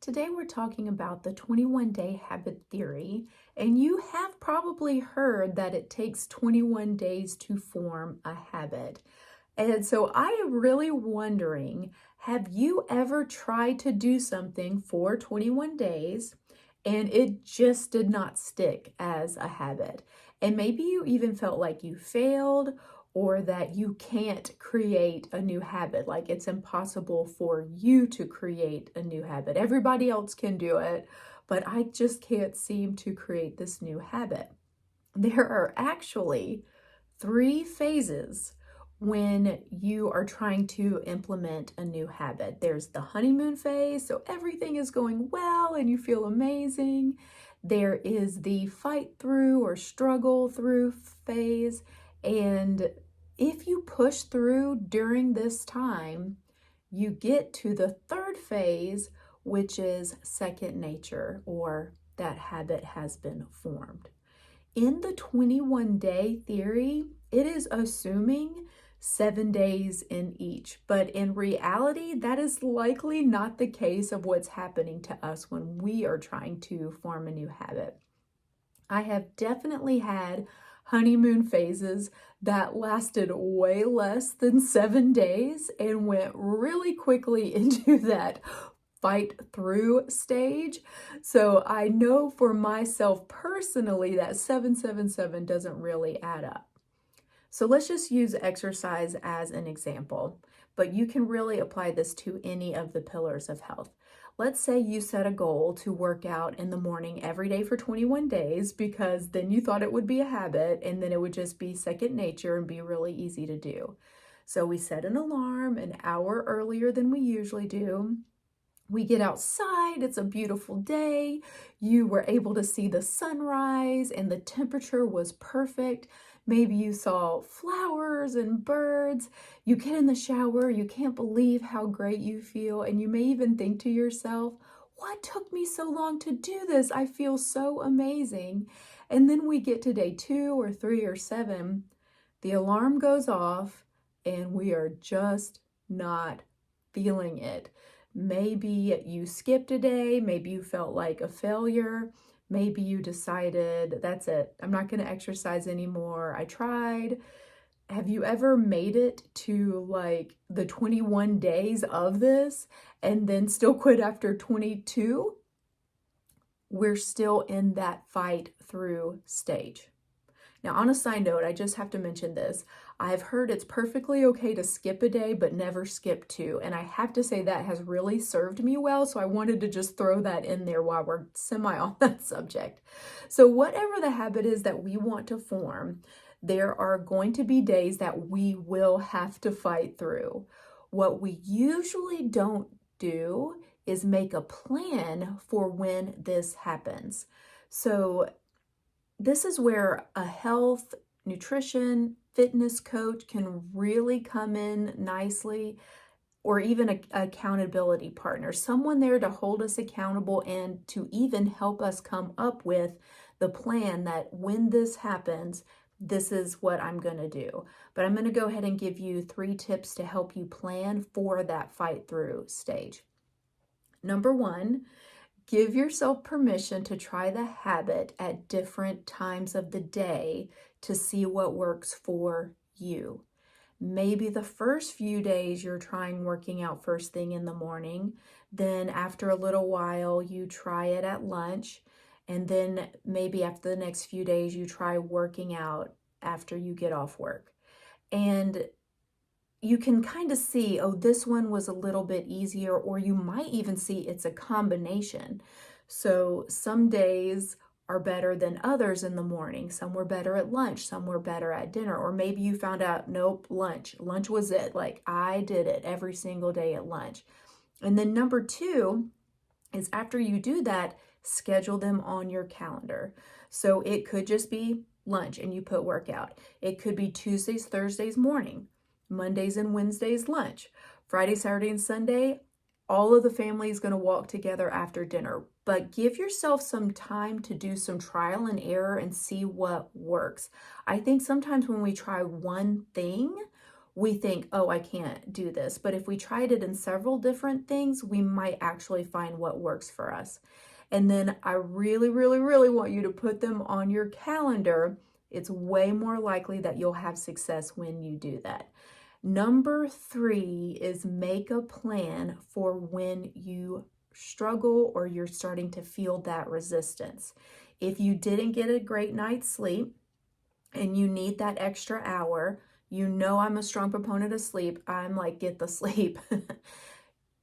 Today we're talking about the 21-day habit theory, and you have probably heard that it takes 21 days to form a habit. And so I am really wondering, have you ever tried to do something for 21 days and it just did not stick as a habit? And maybe you even felt like you failed or that you can't create a new habit, like it's impossible for you to create a new habit. Everybody else can do it, but I just can't seem to create this new habit. There are actually three phases when you are trying to implement a new habit. There's the honeymoon phase, so everything is going well and you feel amazing. There is the fight through or struggle through phase. And if you push through during this time, you get to the third phase, which is second nature, or that habit has been formed. In the 21-day theory, it is assuming 7 days in each, but in reality, that is likely not the case of what's happening to us when we are trying to form a new habit. I have definitely had honeymoon phases that lasted way less than 7 days and went really quickly into that fight through stage. So I know for myself personally that 777 doesn't really add up. So let's just use exercise as an example, but you can really apply this to any of the pillars of health. Let's say you set a goal to work out in the morning every day for 21 days because then you thought it would be a habit and then it would just be second nature and be really easy to do. So we set an alarm an hour earlier than we usually do. We get outside, it's a beautiful day. You were able to see the sunrise and the temperature was perfect. Maybe you saw flowers and birds. You get in the shower, you can't believe how great you feel. And you may even think to yourself, what took me so long to do this? I feel so amazing. And then we get to day 2 or 3 or 7, the alarm goes off and we are just not feeling it. Maybe you skipped a day, maybe you felt like a failure, maybe you decided, that's it, I'm not going to exercise anymore. I tried. Have you ever made it to like the 21 days of this and then still quit after 22? We're still in that fight through stage. Now, on a side note, I just have to mention this. I've heard it's perfectly okay to skip a day, but never skip 2. And I have to say that has really served me well. So I wanted to just throw that in there while we're semi on that subject. So whatever the habit is that we want to form, there are going to be days that we will have to fight through. What we usually don't do is make a plan for when this happens. So this is where a health, nutrition, fitness coach can really come in nicely, or even an accountability partner, someone there to hold us accountable and to even help us come up with the plan that when this happens, this is what I'm going to do. But I'm going to go ahead and give you 3 tips to help you plan for that fight through stage. Number 1, give yourself permission to try the habit at different times of the day to see what works for you. Maybe the first few days you're trying working out first thing in the morning, then after a little while you try it at lunch, and then maybe after the next few days you try working out after you get off work. And you can kind of see, oh, this one was a little bit easier, or you might even see it's a combination. So some days are better than others in the morning. Some were better at lunch, some were better at dinner, or maybe you found out, nope, lunch was it. Like I did it every single day at lunch. And then number 2 is after you do that, schedule them on your calendar. So it could just be lunch and you put workout. It could be Tuesdays, Thursdays morning. Mondays and Wednesdays lunch. Friday, Saturday, and Sunday, all of the family is going to walk together after dinner. But give yourself some time to do some trial and error and see what works. I think sometimes when we try one thing, we think, oh, I can't do this. But if we tried it in several different things, we might actually find what works for us. And then I really, really, really want you to put them on your calendar. It's way more likely that you'll have success when you do that. Number 3 is make a plan for when you struggle or you're starting to feel that resistance. If you didn't get a great night's sleep and you need that extra hour, you know I'm a strong proponent of sleep. I'm like, get the sleep.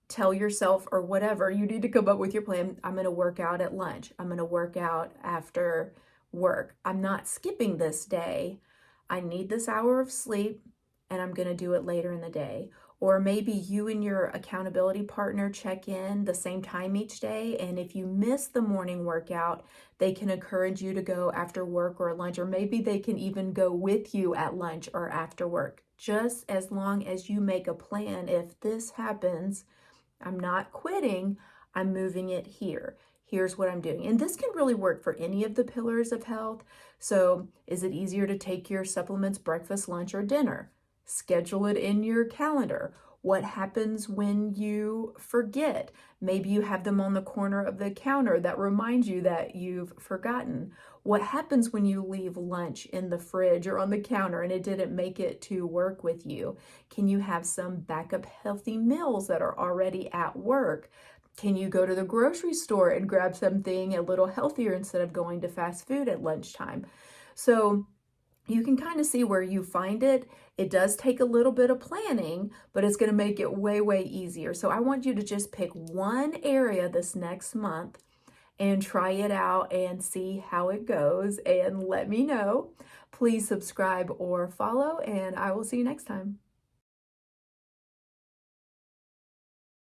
Tell yourself or whatever, you need to come up with your plan. I'm going to work out at lunch. I'm going to work out after work. I'm not skipping this day. I need this hour of sleep and I'm going to do it later in the day. Or maybe you and your accountability partner check in the same time each day. And if you miss the morning workout, they can encourage you to go after work or lunch, or maybe they can even go with you at lunch or after work. Just as long as you make a plan, if this happens, I'm not quitting, I'm moving it here. Here's what I'm doing. And this can really work for any of the pillars of health. So is it easier to take your supplements breakfast, lunch, or dinner? Schedule it in your calendar. What happens when you forget? Maybe you have them on the corner of the counter that remind you that you've forgotten. What happens when you leave lunch in the fridge or on the counter and it didn't make it to work with you? Can you have some backup healthy meals that are already at work? Can you go to the grocery store and grab something a little healthier instead of going to fast food at lunchtime? So you can kind of see where you find it. It does take a little bit of planning, but it's going to make it way, way easier. So I want you to just pick one area this next month and try it out and see how it goes and let me know. Please subscribe or follow, and I will see you next time.